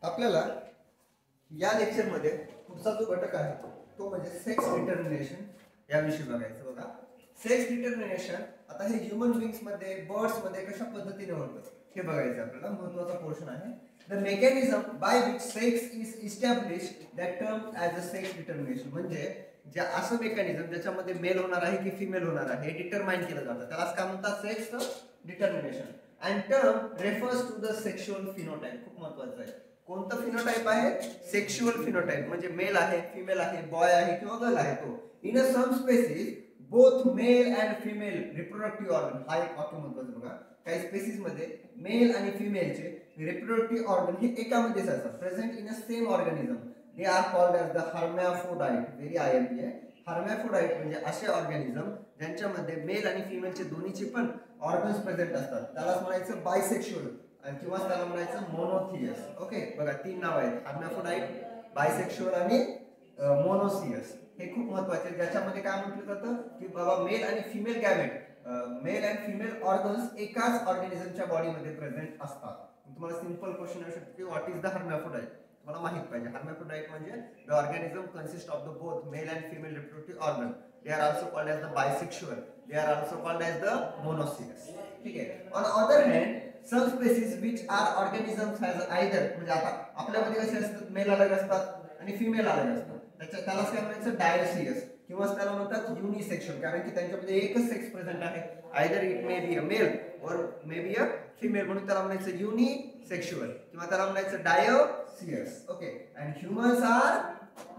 आपल्याला या लेक्चरमध्ये पुढचा जो घटक आहे तो म्हणजे सेक्स डिटर्मिनेशन याविषयी बघायचं बघा. सेक्स डिटर्मिनेशन आता हे ह्यूमन बीइंग्स मध्ये बर्ड्स मध्ये कशा पद्धतीने होतं हे बघायचं आपल्याला. महत्त्वाचा पोर्शन आहे. The mechanism by which sex is established that term as a sex determination. म्हणजे जे असं मेकॅनिझम ज्याच्यामध्ये मेल होणार आहे की फिमेल होणार आहे हे डिटरमाइन केलं जातं त्यालाच काय म्हणतात sex determination. And term refers to the sexual phenotype. खूप महत्त्वाचं आहे. कोणतं फिनोटाइप आहे? Sexual phenotype. म्हणजे मेल आहे, फिमेल आहे, बॉय आहे किंवा गर्ल आहे तो. In a some species both male and female reproductive organ. हा एक वाक्य महत्त्वाचं बघा. काही स्पेसिस मध्ये मेल आणि फिमेलचे रिप्रोडक्टिव्ह ऑर्गन हे एकामध्येच असतात. Present in a same organism. They are called as the hermaphrodite. Very IMP आहे. हर्मॅफ्रोडाइट म्हणजे असे ऑर्गॅनिझम ज्यांच्यामध्ये मेल आणि फिमेलचे दोन्हीचे पण ऑर्गन्स प्रेझेंट असतात. त्यालाच म्हणायचं बायसेक्शुअल किंवा त्याला म्हणायचं मोनोथियस. ओके बघा, तीन नाव आहेत: हर्मॅफ्रोडाइट, बायसेक्शुअल आणि मोनोथियस. हे खूप महत्त्वाचे. ज्याच्यामध्ये काय म्हटलं जातं की बाबा मेल आणि female gamete, male and female organs एकाच ऑर्गॅनिझमच्या बॉडीमध्ये प्रेझेंट असतात. तुम्हाला सिंपल क्वेश्चन येऊ शकतो की व्हॉट इज द हर्मॅफ्रोडाइट. तुम्हाला माहित पाहिजे. हर्मॅफ्रोडाइट म्हणजे the organism consist of the both male and female reproductive organ. They are also called as the bisexual. They are also called as the monoecious. ठीक आहे. On other hand some species which are organisms has either, म्हणजे आता आपल्यामध्ये कसे असतात, mail अलग असतात आणि फिमेल अलग असतात. त्याला काय म्हणायचं डायोसियस किंवा त्याला म्हणतात युनिसेक्शुअल, कारण की त्यांच्यामध्ये एकच सेक्स प्रेझेंट आहे. Either it may be a male or may be a female, म्हणून त्याला म्हणायचं युनिसेक्शुअल किंवा त्याला म्हणायचं dioecious. Okay. And humans are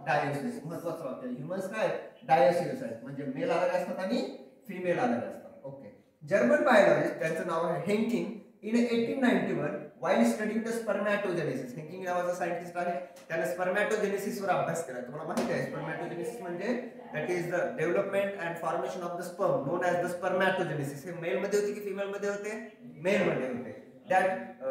dioecious. महत्त्वाचं वाक्य. ह्यूमन्स काय डायोसियस आहेत, म्हणजे मेल अलग असतात आणि फिमेल अलग असतात. ओके. जर्मन बायोलॉजिस्ट, त्यांचं नाव आहे हेंकिंग. In 1891, while studying the spermatogenesis, हेंकिंग नावाचा सायंटिस्ट आहे, त्याने स्पर्मॅटोजेनेसिस वर अभ्यास केला. तुम्हाला माहिती आहे स्पर्मॅटोजेनेसिस म्हणजे that is the development and formation of the sperm known as the spermatogenesis. हे मेल मध्ये होते की फिमेल मध्ये होते? मेल मध्ये होते. दॅट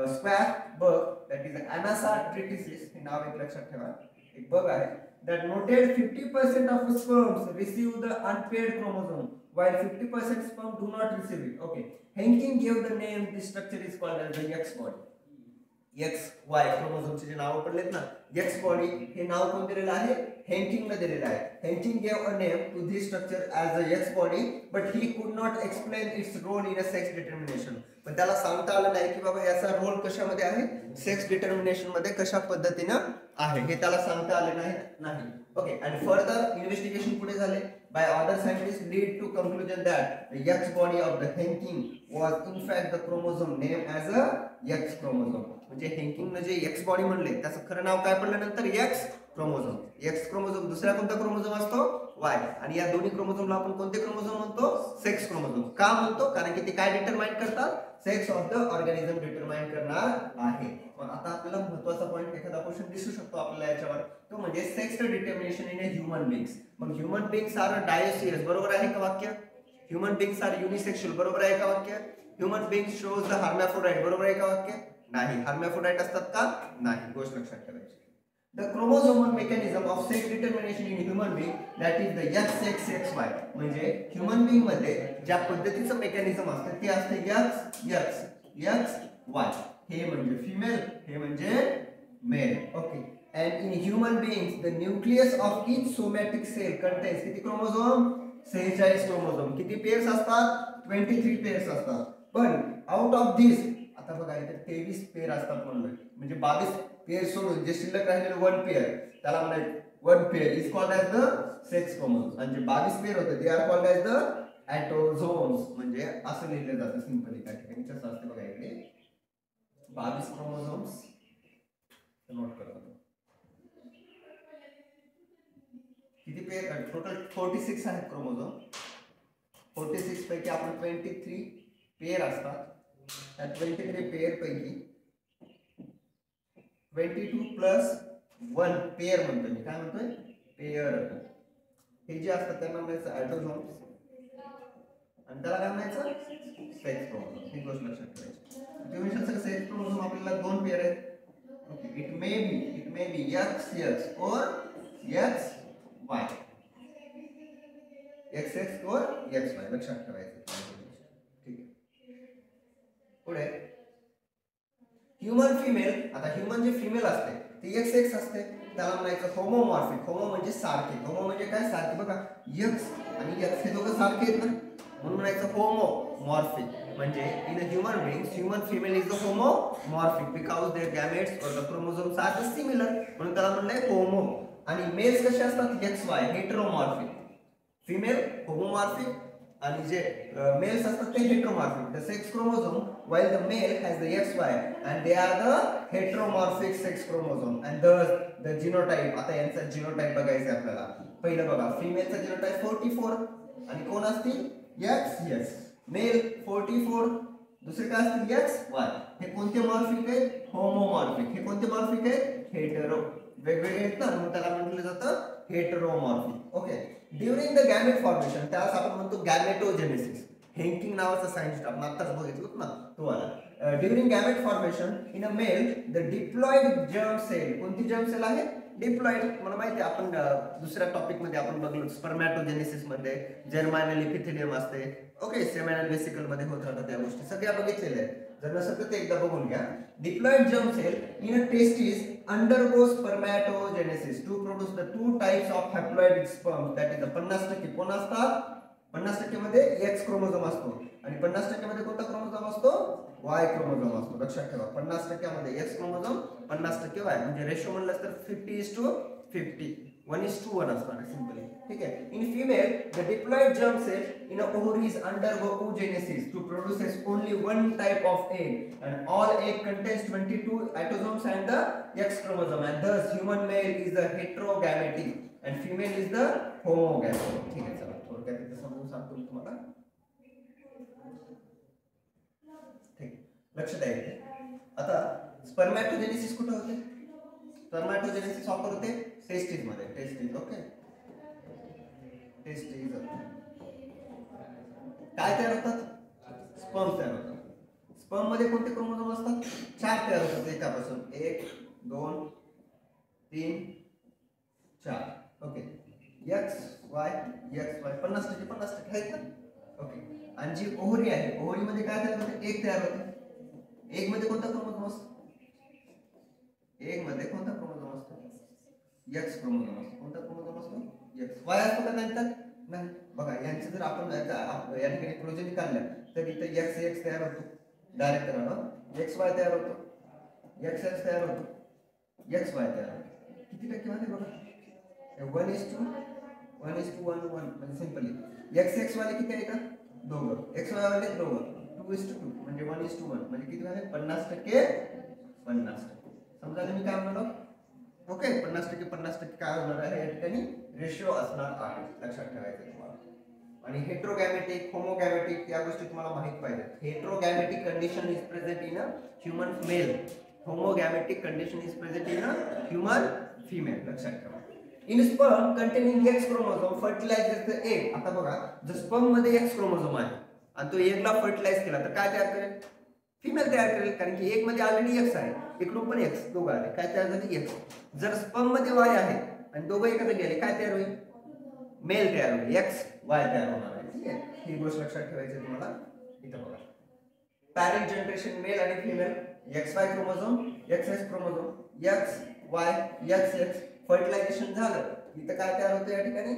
स्क्वॅक बग, दॅट इज अनासार्ट्रिटिसिस, हे नाव एक लक्षात ठेवा. एक बग आहे that noted 50% of sperms receive the unpaired chromosome while 50% sperm do not receive it. Okay. Henkin gave the name, this structure is called as the X body. XY क्रोमोझोमचे जे नाव पडलेत ना, X body, हे नाव कोण दिलेलं आहे? हेंकिंग ने दिलेलं आहे. हेंकिंग gave a name to this structure as the X body, but he could not explain its role in a sex determination. पण त्याला सांगता आलं नाही की बाबा याचा रोल कशामध्ये आहे, सेक्स डिटर्मिनेशन मध्ये कशा पद्धतीनं आहे, हे त्याला सांगता आले नाही. ओके. अँड फर्दर इन्व्हेस्टिगेशन पुढे झाले by other scientist lead to conclusion that the x body of the Henking was in fact the chromosome name as a x chromosome. म्हणजे हेंकिंगने जे एक्स बॉडी म्हणले त्याचं खरं नाव काय पडलं नंतर? X chromosome. X chromosome. दुसरा कोणता क्रोमोझोम असतो? वाय. आणि या दोन्ही क्रोमोझोमला आपण कोणते क्रोमोझोम म्हणतो? Sex chromosome. का म्हणतो? कारण की ते काय डिटरमाइन करतात? Sex of the organism determine करणार आहे. पण आता आपल्याला महत्त्वाचा पॉईंट, एखादा क्वेश्चन दिसू शकतो आपल्याला याच्यावर, तो म्हणजे sex determination in human beings. मग ह्यूमन बीइंग्स आर डायोसियस, बरोबर आहे का वाक्य? ह्यूमन बीइंग्स आर युनिसेक्शुअल, बरोबर आहे का वाक्य? ह्यूमन बीइंग्स शोज द हर्मॅफ्रोडाइट, बरोबर आहे का वाक्य? नाही. हर्मॅफ्रोडाइट असतात का? नाही. गोष्ट लक्षात ठेवायची. The chromosomal mechanism of sex determination in human being, that is the XXXY. म्हणजे ह्यूमन बीइंग मध्ये ज्या पद्धतीचं मेकॅनिझम असतं ते असतं XXXY. हे म्हणजे फिमेल, हे म्हणजे male. Okay. And in human beings the nucleus of each somatic cell contains किती क्रोमोझोम? 46 क्रोमोझोम. किती पेयर्स असतात? 23 पेयर्स असतात. पण आउट ऑफ दिस, आता बघा इथे 23 पेयर असतात म्हणलं, म्हणजे 22 पेयर सोडून जे शिल्लक राहिलेले 1 पेयर, त्याला म्हणायचं 1 pair is called as the sex chromosome. आणि जे 22 पेयर होते they are called as the autosomes. म्हणजे असं लिहिलं जातं सिंपली. त्या ठिकाणी कसं असतं बघा, इकडे 22 क्रोमोझोम्स नोट करा. किती पेयर? टोटल 46 आहेत क्रोमोझोम. 46 पैकी आपण 23 पेयर असतात. त्या 23 पेयर पैकी 22 प्लस 1 पेयर म्हणतो मी. काय म्हणतोय? पेयर. हे जे असतात त्यांना म्हणायचं ॲटोझोम्स आणि त्याला काय म्हणायचं? Sex chromosome. ही गोष्ट लक्षात ठेवायची. तुम्ही म्हणू सेक्स क्रोमोझोम आपल्याला 2 पेयर आहेत. Okay. It may B XX or XY. XX or XY लक्षात ठेवायचं. ठीक आहे. पुढे ह्यूमन फिमेल. आता ह्यूमन जे फिमेल असते ती एक्स एक्स असते, त्याला म्हणायचं होमोमॉर्फिक. होमो म्हणजे सारखे, होमो म्हणजे काय सारखे, बघा एक्स आणि एक्स हे दोघं सारखे आहेत ना, म्हणून म्हणायचं होमोमॉर्फिक. म्हणजे in a human beings human female is the homomorphic because their gametes or the chromosomes are similar, म्हणून त्याला म्हणलंय होमो. आणि मेल्स कसे असतात, x y heteromorphic. Female homomorphic आणि जे मेल्स असतात ते heteromorphic. The sex chromosome while the male has the XY and they are the heteromorphic sex chromosome and thus the genotype. आता यांचा जीनोटाइप बघायचा आपल्याला. पहिलं बघा, फिमेलचा जीनोटाइप 44 आणि कोण असतील X X, मेल 44, दुसरे काय असतील XY. हे कोणते मॉर्फिक आहेत, होमोमॉर्फिक. हे कोणते मॉर्फिक आहेत, हेटेरो. वेगवेगळे आहेत ना, म्हणून त्याला म्हटलं जातं heteromorphic. Okay. During the gamete formation त्याला आपण म्हणतो गॅमेटोजेनेसिस. हेंकिंग नावाचा सायन्टिस्ट आपण आत्ताच बघितलं ना तो आला. During gamete formation in a male the diploid germ cell. कोणती जर्म सेल आहे, डिप्लॉइड. मला माहिती आहे, आपण दुसऱ्या टॉपिक मध्ये आपण बघलो स्पर्मॅटोजेनेसिस मध्ये जर्मायनल इपिथेलियम असते. ओके, सेमिनल वेसिकल मध्ये होत राहतात त्या गोष्टी सगळ्या बघितलेल्या आहेत. जर नसेल तर ते एकदा बघून घ्या. Diploid germ cell in a testis undergo spermatogenesis to produce the two types of haploid sperm, that is the 50% कोण असतात, 50% मध्ये X क्रोमोझोम असतो आणि 50% मध्ये कोणता क्रोमोझोम असतो, Y क्रोमोझोम असतो. लक्षात ठेवा, 50% मध्ये X क्रोमोझोम, 50% Y. म्हणजे रेशो म्हणलं तर 50:50, 1:1 असणार सिंपली. ठीक आहे. In female the diploid germ cell in ovaries undergo oogenesis to produce only one type of egg and all egg contains 22 autosomes and the X chromosome and thus human male is the heterogametic and female is the homogametic. ठीक आहे, चला थोडक्यात इथे समजून सांगतो मी तुम्हाला. ठीक, लक्ष द्यायचं. आता स्पर्मॅटोजेनेसिस कुठे होते, स्पर्मॅटोजेनेसिस ऑफर होते टेस्टिस मध्ये. टेस्टिस. ओके, टेस्टिस काय तयार होतात, स्पर्म तयार होतात. स्पर्म मध्ये कोणते क्रोमोझोम असतात, 4 तयार होतात एकापासून. 1 2 3 4. ओके, एक्स वाय 50% 50% आहेत ना. ओके, आणि जी ओव्हरी आहे, ओव्हरी मध्ये काय तयार होते, एक तयार होते. एक मध्ये कोणता क्रोमोझोम असतो, एक मध्ये कोणता क्रोमोझोम असतो, एक्स क्रोमोझोम असतो. कोणता क्रोमोझोम असतो, एक्स. वाय असतो का त्यांच्यात, नाही. बघा यांचे जर आपण या ठिकाणी प्रोजेनी काढलं तर इथे एक्स एक्स तयार होतो डायरेक्ट करावं, एक्स वाय तयार होतो, एक्स एक्स तयार होतो, एक्स वाय तयार होतो. किती टक्के मध्ये बघा, 1:1 म्हणजे सिंपली एक्स एक्स वाले किती आहेत, दोघं. एक्स वाय वाले दोघं 2:2 म्हणजे 1:1 म्हणजे किती झाले, 50% 50%. समजा मी काय म्हणलो, ओके, 50% 50% काय होणार आहे या ठिकाणी रेशिओ असणार आहे. लक्षात ठेवायचं तुम्हाला. आणि हेटेरोगॅमेटिक होमोगॅमेटिक या गोष्टी तुम्हाला माहित पाहिजे. Heterogametic condition is present in a human male, homogametic condition is present in a human female. लक्षात ठेवा. In sperm containing X chromosome fertilizes the egg. आता बघा, जर स्पर्म मध्ये एक्स क्रोमोझोम आहे आणि तो एगला फर्टिलाइज केला तर काय तयार करेल, फिमेल तयार करेल. कारण की एक मध्ये ऑलरेडी एक्स आहे, इकडून पण एक्स, दोघं आले, काय तयार झाले, एक्स. जर स्पर्म मध्ये वाय आहे आणि दोघं एकत्र गेले, काय तयार होईल, मेल तयार होईल, एक्स वाय तयार होणार आहे. ठीक आहे, ही गोष्ट लक्षात ठेवायची तुम्हाला. इथं बघा, पॅरेंट जनरेशन मेल आणि female, X Y chromosome, X X chromosome, X Y X X. Fertilization झालं, इथं काय तयार होतं या ठिकाणी,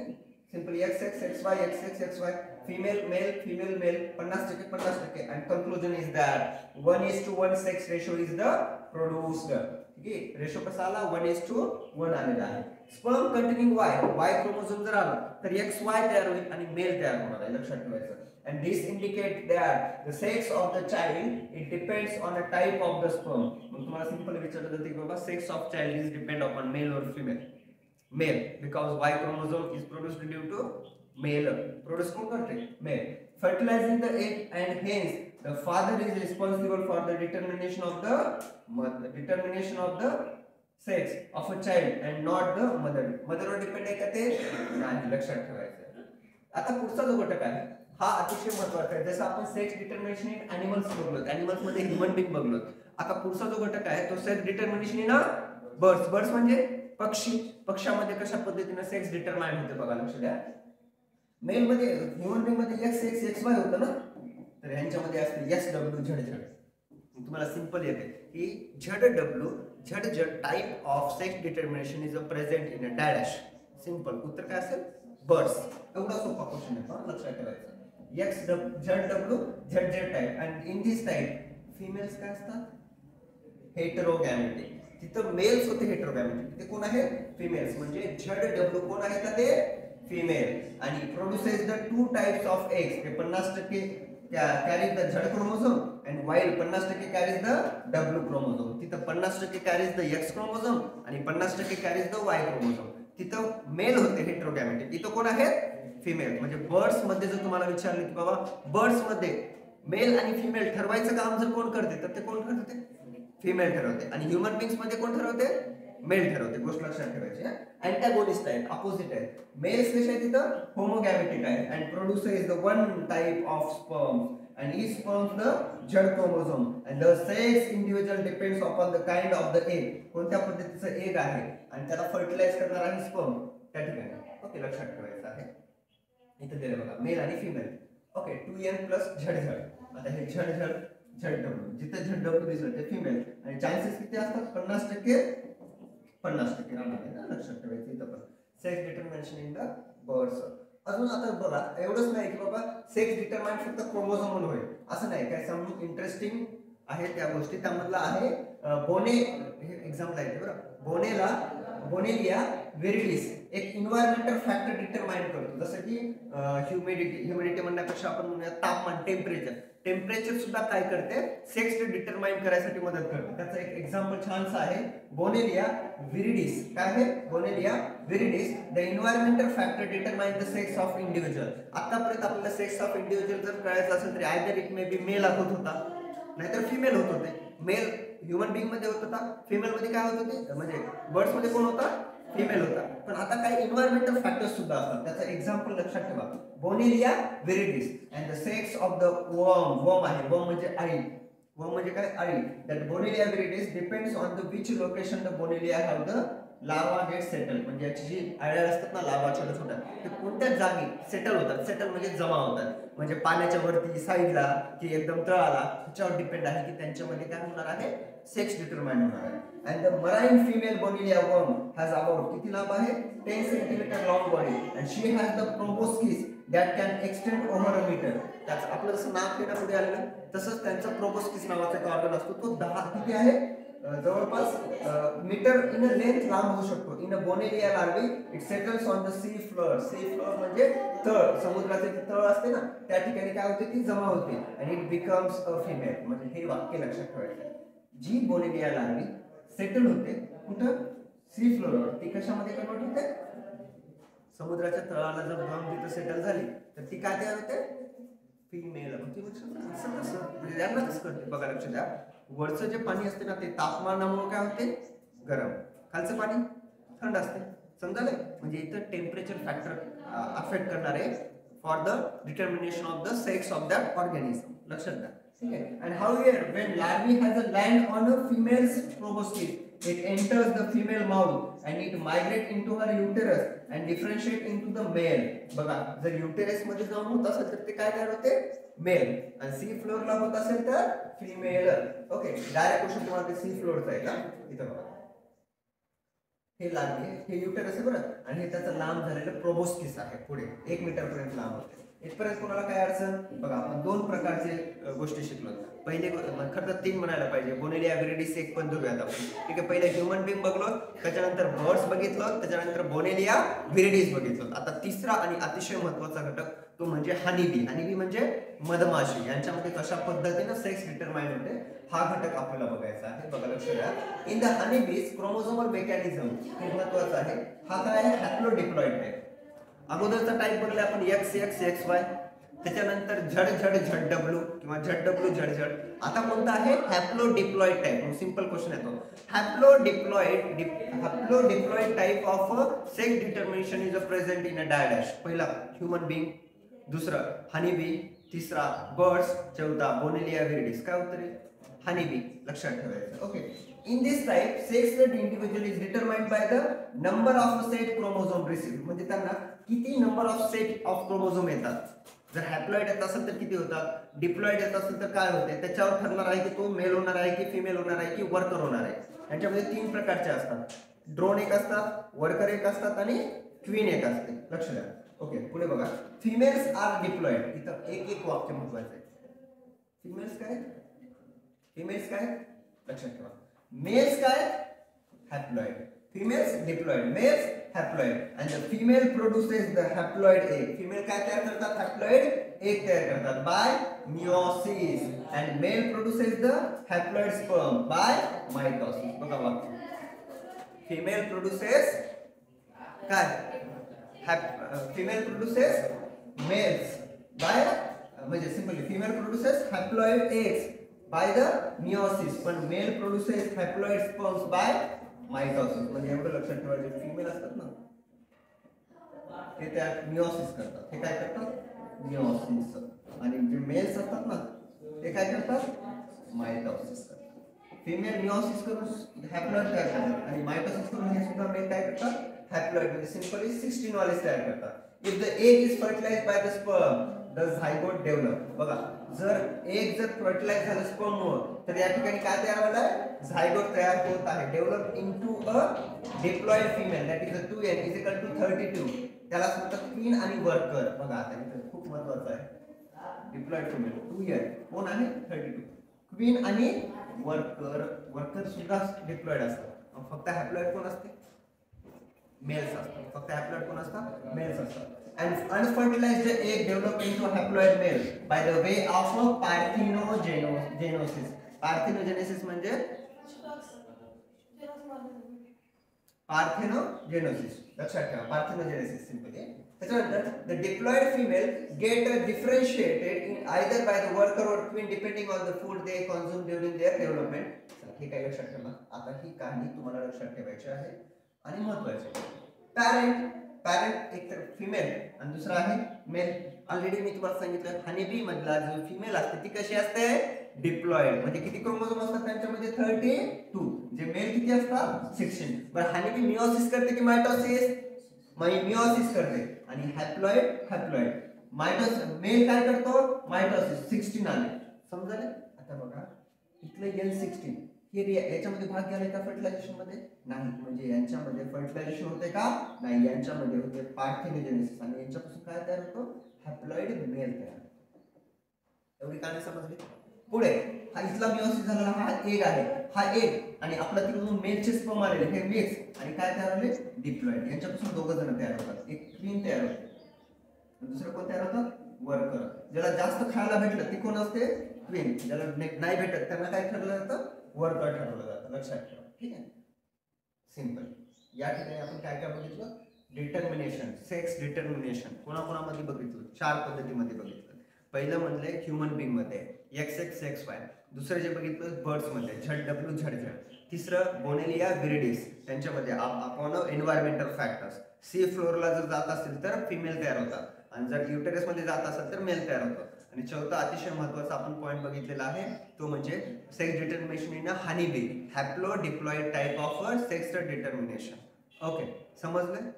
simply X X X Y X X X Y, female male female male, 50% 50%. and conclusion is that 1:1 sex ratio is the produced. ठीक आहे, ratio कसा आला, 1:1 आलेला आहे. स्पर्म कंटेनिंग वाय क्रोमोझोम जर आला तर एक्स वाय तयार होईल आणि मेल तयार होणार आहे. लक्षात ठेवायचं. and this indicate that the sex of the child it depends on a type of the sperm. मग तुम्हाला सिंपल विचारलं जातं की बाबा sex of child is depend upon male or female. Male, because Y chromosome is produced due to male. Produce कौन करते, male. Fertilizing the egg and hence the father is responsible for the determination of the sex of a child and not the mother. Mother वर depend आहे का ते, नाही. लक्षात ठेवायचं. आता पुढचा जो घटक आहे हा अतिशय महत्त्वाचा आहे. जसं आपण सेक्स डिटर्मिनेशन इन एनिमल्स बघलो, एनिमल्स मध्ये ह्युमन बीइंग बघलो. आता पुढचा जो घटक आहे तो sex determination in birds. Birds म्हणजे पक्षी. पक्षामध्ये कशा पद्धतीने सेक्स डिटरमाइन होते बघा, लक्ष द्या. मेल मध्ये ह्युमन बीइंग मध्ये एक्स एक्स एक्स वाय होतं ना, तर ह्यांच्यामध्ये असते एस डब्ल्यू झेड झेड. तुम्हाला सिंपल येते की Z W झड type of sex determination is present in a dash. Simple उत्तर काय असेल? बर्ड्स. एवढा सोपा क्वेश्चन आहे, लक्षात ठेवायचं. X झड W झड झड type and in this type females काय असतात? हेटेरोगॅमेटिक. तिथं मेल्स होते हेटेरोगॅमेटिक, ते कोण आहे? फिमेल्स. म्हणजे झड डब्ल्यू कोण आहेत का? ते फिमेल. आणि produces the two types of eggs. ते 50% carries the Z chromosome and while 50% carries the W chromosome. तिथं 50% carries the X chromosome आणि 50% carries the Y chromosome. तिथं मेल होते हेटेरोगॅमेटिक, इथं कोण आहेत? फिमेल. म्हणजे बर्ड्स मध्ये जर तुम्हाला विचारले की बाबा बर्ड्स मध्ये मेल आणि फिमेल ठरवायचं काम जर कोण करते, तर ते कोण ठरवते? फिमेल ठरवते. आणि ह्युमन बीइंग्स मध्ये कोण ठरवते? मेल ठरवते. गोष्ट लक्षात ठेवायची. अँटॅगोनिस्ट आहे, अपोजिट आहे. मेल्स कसे आहेत? तिथं होमोगॅमेटिक आहे and produces the one type of sperm and each sperms the Z chromosome and the sex individual depends upon the kind of the egg. कोणत्या पद्धतीचं एग आहे आणि त्याला फर्टिलाइज करणार आहे स्पर्म त्या ठिकाणी. ओके, लक्षात ठेवायचं आहे. इथं दिलं बघा मेल आणि फिमेल. Okay, 2n plus झड झड. आता हे झड झड झड डब्ल्यू, जिथे झड डब्ल्यू दिसलं ते फिमेल आणि चान्सेस किती असतात? 50% राहणार आहे ना, लक्षात ठेवायचं. इथं पण sex determination in the birds. अजून आता बघा, एवढंच नाही की बाबा सेक्स डिटरमाइन फक्त क्रोमोझोमवर होईल असं नाही. काय सम इंटरेस्टिंग आहे त्या गोष्टी. त्यामधला आहे बोने, हे एक्झाम्पल आहे बरं. बोनेलिया विरिडिस एक इन्व्हायरमेंटल फॅक्टर डिटरमाइन करतो, जसं की ह्युमिडिटी म्हणण्यापेक्षा आपण म्हणूया तापमान, टेम्परेचर सुद्धा काय करते? सेक्स डिटरमाइन करायसाठी मदत करते. त्याचं एक एक्झाम्पल छानसं आहे बोनेलिया विरिडिस. काय आहे? Bonellia viridis the environmental factor determine the sex of individual. आतापर्यंत आपल्याला सेक्स ऑफ इंडिव्हिज्युअल जर कळायचं असेल तरी either it may be male होत होता नाहीतर फिमेल होत होते. मेल ह्युमन बीइंग मध्ये होत होता, फिमेल मध्ये काय होत होते? म्हणजे बर्ड्स मध्ये कोण होता? फिमेल होता. पण आता काही इन्व्हायरमेंटल फॅक्टर्स सुद्धा असतात. त्याचं एक्झाम्पल लक्षात ठेवा. Bonellia viridis and the sex of the worm आहे. वर्म म्हणजे अळी. वर्म म्हणजे काय? अळी. That Bonellia viridis depends on the which location the Bonellia have the larva get settle. म्हणजे याची जी अळ्या असतात ना लार्वा छोट्या छोट्या, ते कोणत्या जागी सेटल होतात? सेटल म्हणजे जमा होतात. म्हणजे पाण्याच्या वरती, साईडला की एकदम तळाला, त्याच्यावर डिपेंड आहे की त्यांच्यामध्ये काय होणार आहे? सेक्स डिटरमाइन होणार आहे. And the marine female Bonellia worm has about किती लांब आहे? 10 centimeter long body and she has the proboscis that can extend over a meter. त्याचं आपलं जसं नाक येणं पुढे आलेलं तसंच त्यांचा प्रोबोस्किस नावाचा एक ऑर्गन असतो. तो 10 किती आहे? जवळपास मीटर इन अ लेंथ लांब होऊ शकतो. In a Bonellia larvae it settles on the sea floor. Sea floor म्हणजे तळ, समुद्राचे तळ असते ना, त्या ठिकाणी काय होते? ती जमा होते आणि इट बिकम्स अ फिमेल. म्हणजे हे वाक्य लक्षात ठेवायचं. जी बोनेलिया लार्वी सेटल होते कुठं? सी फ्लोअरवर, ती कशामध्ये कन्वर्ट होते? समुद्राच्या तळाला जर जाऊन तिथं सेटल झाली तर ती काय तयार होते? फिमेल होती. असं कसं? म्हणजे यांना कसं करते बघा, लक्ष द्या. वरचं जे पाणी असते ना ते तापमानामुळे काय होते? गरम. खालचं पाणी थंड असते. समजायला? म्हणजे इथं टेम्परेचर फॅक्टर अफेक्ट करणार आहे for the determination of the sex of that organism. लक्षात द्या. ठीक आहे. And however when larvae has a land on a females proboscis it enters the female mouth and it migrate into her uterus and differentiate into the male. बघा, जर uterus मध्ये जाऊन होत असेल तर ते काय तयार होते? मेल. आणि सी फ्लोअर ला होत असेल तर फिमेल. ओके, डायरेक्ट क्वेश्चन तुम्हाला ते सी फ्लोअरचा आहे का? इथं बघा, हे लार्वी, हे युटेरस आहे बरं, आणि हे त्याचं लांब झालेलं प्रोबोस्किस आहे. पुढे 1 मीटर पर्यंत लांब होते. इथपर्यंत कोणाला काय अडचण? बघा, आपण 2 प्रकारचे गोष्टी शिकलो. पहिले खरं तर 3 म्हणायला पाहिजे. बोनेलिया विरिडिस एक पण धरूयात आपण. ठीक आहे, पहिले ह्युमन बीइंग बघलो, त्याच्यानंतर बर्ड्स बघितलं, त्याच्यानंतर बोनेलिया विरिडिस बघितलं. आता तिसरा आणि अतिशय महत्त्वाचा घटक तो म्हणजे हनीबी. हनीबी म्हणजे मधमाशी. यांच्यामध्ये कशा पद्धतीने सेक्स डिटरमाइन होते हा घटक आपल्याला बघायचा आहे. बघा, लक्ष द्या. In the honeybees chromosomal mechanism हे महत्त्वाचं आहे. हा काय आहे? हॅप्लोडिप्लॉइड टाइप. अगोदरचा टाइप बघला आपण XXXY, त्याच्यानंतर झड डब्ल्यू किंवा झड. आता कोणता आहे? हॅप्लोडिप्लॉइड टाइप. सिंपल क्वेश्चन येतो. Haplodiploid type of sex determination is present in a डायडॅश. पहिला ह्युमन बीइंग, दुसरा हनीबी, तिसरा बर्ड्स, चौथा बोनेलिया विरिडिस. काय उत्तर आहे? हनीबी. लक्षात ठेवायचं. Okay, in this type sex rate individual is determined by the number of set chromosome received. म्हणजे त्यांना किती number of set of chromosome येतात. जर हॅप्लॉइड येत असेल तर किती होतात, डिप्लॉइड येत असेल तर काय होते, त्याच्यावर ठरणार आहे की तो मेल होणार आहे की फिमेल होणार आहे की वर्कर होणार आहे. यांच्यामध्ये 3 प्रकारचे असतात. ड्रोन एक असतात, वर्कर एक असतात आणि क्वीन एक असते. लक्ष द्या. ओके, पुढे बघा. Females are diploid. इथं एक एक वाक्य महत्वाचं आहे. फिमेल्स काय लक्षात ठेवा. मेल्स काय haploid. females diploid, males haploid, and the female produces the haploid egg. Female काय तयार करतात? haploid egg तयार करतात by meiosis, and male produces the haploid sperm by mitosis. बघा वाक्य. female produces काय? female produces males by म्हणजे simply female produces haploid eggs by the meiosis, पण male produces haploid sperms by mitosis. म्हणजे एवढं लक्षात ठेवायचं, फिमेल असतात ना ते त्या मिओसिस करतात. हे काय करतात? मिओसिस. आणि जे मेल्स असतात ना ते काय करतात? मायटॉसिस करतात. फिमेल मिओसिस करून हॅप्लॉइड तयार करतात आणि मायटॉसिस करून हे सुद्धा मेल काय करतात? हॅप्लॉइड म्हणजे सिंपली 16 वाले तयार करतात. If the egg is fertilized by the sperm the zygote develop. बघा, जर एग जर फर्टिलाइज झालं स्पर्म मुळे तर या ठिकाणी काय तयार होणार? झायगोट तयार होत आहे. Develop into a diploid female that is a 2n is equal to 32. त्याला म्हणतात क्वीन आणि वर्कर. बघा आता इथे खूप महत्त्वाचं आहे. डिप्लॉइड फिमेल 2n कोण आहे? 32. क्वीन आणि वर्कर. वर्कर सुद्धा डिप्लॉइड असतात. फक्त हॅप्लॉइड कोण असते? मेल्स असतात. फक्त हॅप्लॉइड कोण असतात? मेल्स असतात. And unfertilized egg develop into haploid male by the way of a parthenogenesis. Parthenogenesis म्हणजे parthenogenesis. लक्षात ठेवा, parthenogenesis सिंपली. त्याच्यानंतर the diploid female get differentiated in either by the worker or queen depending on the food they consume during their development. हे काय लक्षात ठेवा. आता ही कहाणी तुम्हाला लक्षात ठेवायची आहे आणि महत्त्वाची. पॅरेंट एक तर फिमेल आणि दुसरा आहे मेल. ऑलरेडी मी तुम्हाला सांगितलं हनी बी मधला जो फिमेल असते ती कशी असते? डिप्लॉइड. म्हणजे किती क्रोमोझोम असतात त्यांच्यामध्ये? 32. जे मेल किती असतात? 16. बरं, हनी बी मिओसिस करते की मायटोसिस? मिओसिस करते. आणि हॅप्लॉइड मायटोसिस. मेल काय करतो? मायटोसिस. 16 आले. समजले? आता बघा इथलं N16 हे याच्यामध्ये भाग घ्यायला का फर्टिलायझेशन मध्ये? नाही. म्हणजे यांच्यामध्ये फर्टिलायझेशन होते का? नाही. यांच्यामध्ये होते पार्थेनोजेनेसिस आणि यांच्यापासून काय तयार होतो? हॅप्लॉइड मेल तयार होतो. एवढी कहाणी समजली? पुढे हा इथला मिओसिस झालेला हा एग आहे. हा एग आणि आपला तिकडून मेलचे स्पर्म आलेले हे मिक्स आणि काय तयार झाले? डिप्लॉइड. यांच्यापासून दोघं जण तयार होतात. एक क्वीन तयार होते, दुसरं कोण तयार होतं? वर्कर. ज्याला जास्त खायला भेटलं ती कोण असते? क्वीन. ज्याला नाही भेटत त्यांना काय ठरवलं जातं? वर्कर ठरवलं जातं. लक्षात ठेवा. ठीक आहे, सिंपल. या ठिकाणी आपण काय काय बघितलं? डिटर्मिनेशन, सेक्स डिटर्मिनेशन कोणाकोणामध्ये बघितलं? 4 पद्धतीमध्ये बघितलं. पहिलं म्हणले ह्युमन बिंग मध्ये XX XY. दुसरं जे बघितलं बर्ड्स मध्ये ZW ZZ. तिसरं बोनेलिया विरिडिस त्यांच्यामध्ये अपॉन एन्व्हायरमेंटल फॅक्टर्स. सी फ्लोअरला जर जात असेल तर फिमेल तयार होतात आणि जर युटेरस मध्ये जात असेल तर मेल तयार होतं. आणि चौथा अतिशय महत्त्वाचा आपण पॉइंट बघितलेला आहे तो म्हणजे sex determination in a honey bee. Haplodiploid type of sex determination. Okay, समजलं?